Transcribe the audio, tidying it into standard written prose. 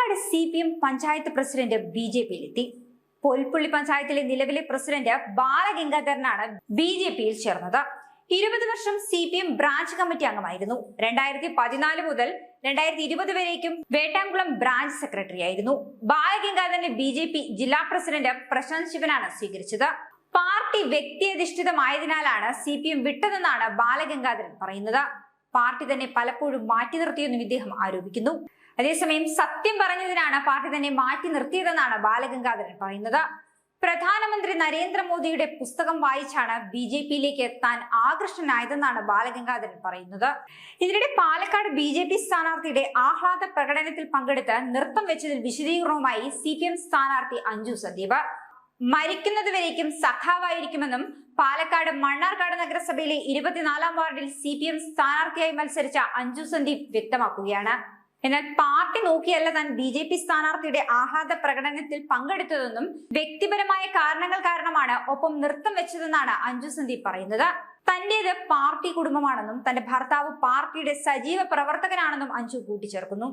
Palakkad CPM panchayat president BJPയിലെത്തി. പൊൽപ്പുള്ളി പഞ്ചായത്തിലെ നിലവിലെ പ്രസിഡന്റ് ബാലഗംഗാധരനാണ് BJPയിൽ ചേർന്നത്. 20 വർഷം CPM ബ്രാഞ്ച് കമ്മിറ്റി അംഗമായിരുന്നു. 2014 മുതൽ 2020 വരേക്കും വേട്ടാംകുളം ബ്രാഞ്ച് സെക്രട്ടറി ആയിരുന്നു. ബാലഗംഗാധരനെ BJP ജില്ലാ പ്രസിഡന്റ് പ്രശാന്ത് ശിവനാണ് സ്വീകരിച്ചത്. പാർട്ടി വ്യക്തിയധിഷ്ഠിതമായതിനാലാണ് CPM വിട്ടതെന്നാണ് ബാലഗംഗാധരൻ പറയുന്നത്. പാർട്ടി തന്നെ പലപ്പോഴും മാറ്റി നിർത്തിയെന്നും ഇദ്ദേഹം ആരോപിക്കുന്നു. അതേസമയം സത്യം പറഞ്ഞതിനാണ് പാർട്ടി തന്നെ മാറ്റി നിർത്തിയതെന്നാണ് ബാലഗംഗാധരൻ പറയുന്നത്. പ്രധാനമന്ത്രി നരേന്ദ്രമോദിയുടെ പുസ്തകം വായിച്ചാണ് BJPയിലേക്ക് താൻ ആകർഷനായതെന്നാണ് ബാലഗംഗാധരൻ പറയുന്നത്. ഇതിനിടെ പാലക്കാട് BJP സ്ഥാനാർത്ഥിയുടെ ആഹ്ലാദ പ്രകടനത്തിൽ പങ്കെടുത്ത് നൃത്തം വെച്ചതിൽ വിശദീകരണവുമായി CPM സ്ഥാനാർത്ഥി അഞ്ജു സന്ദീപ്. മരിക്കുന്നതുവരേക്കും സഖാവായിരിക്കുമെന്നും പാലക്കാട് മണ്ണാർക്കാട് നഗരസഭയിലെ 24-ാം വാർഡിൽ CPM സ്ഥാനാർത്ഥിയായി മത്സരിച്ച അഞ്ജു സന്ദീപ് വ്യക്തമാക്കുകയാണ്. എന്നാൽ പാർട്ടി നോക്കിയല്ല താൻ BJP സ്ഥാനാർത്ഥിയുടെ ആഹ്ലാദ പ്രകടനത്തിൽ പങ്കെടുത്തതെന്നും വ്യക്തിപരമായ കാരണങ്ങൾ കാരണമാണ് ഒപ്പം നൃത്തം വെച്ചതെന്നാണ് അഞ്ജു സന്ദീപ് പറയുന്നത്. തന്റേത് പാർട്ടി കുടുംബമാണെന്നും തന്റെ ഭർത്താവ് പാർട്ടിയുടെ സജീവ പ്രവർത്തകനാണെന്നും അഞ്ജു കൂട്ടിച്ചേർക്കുന്നു.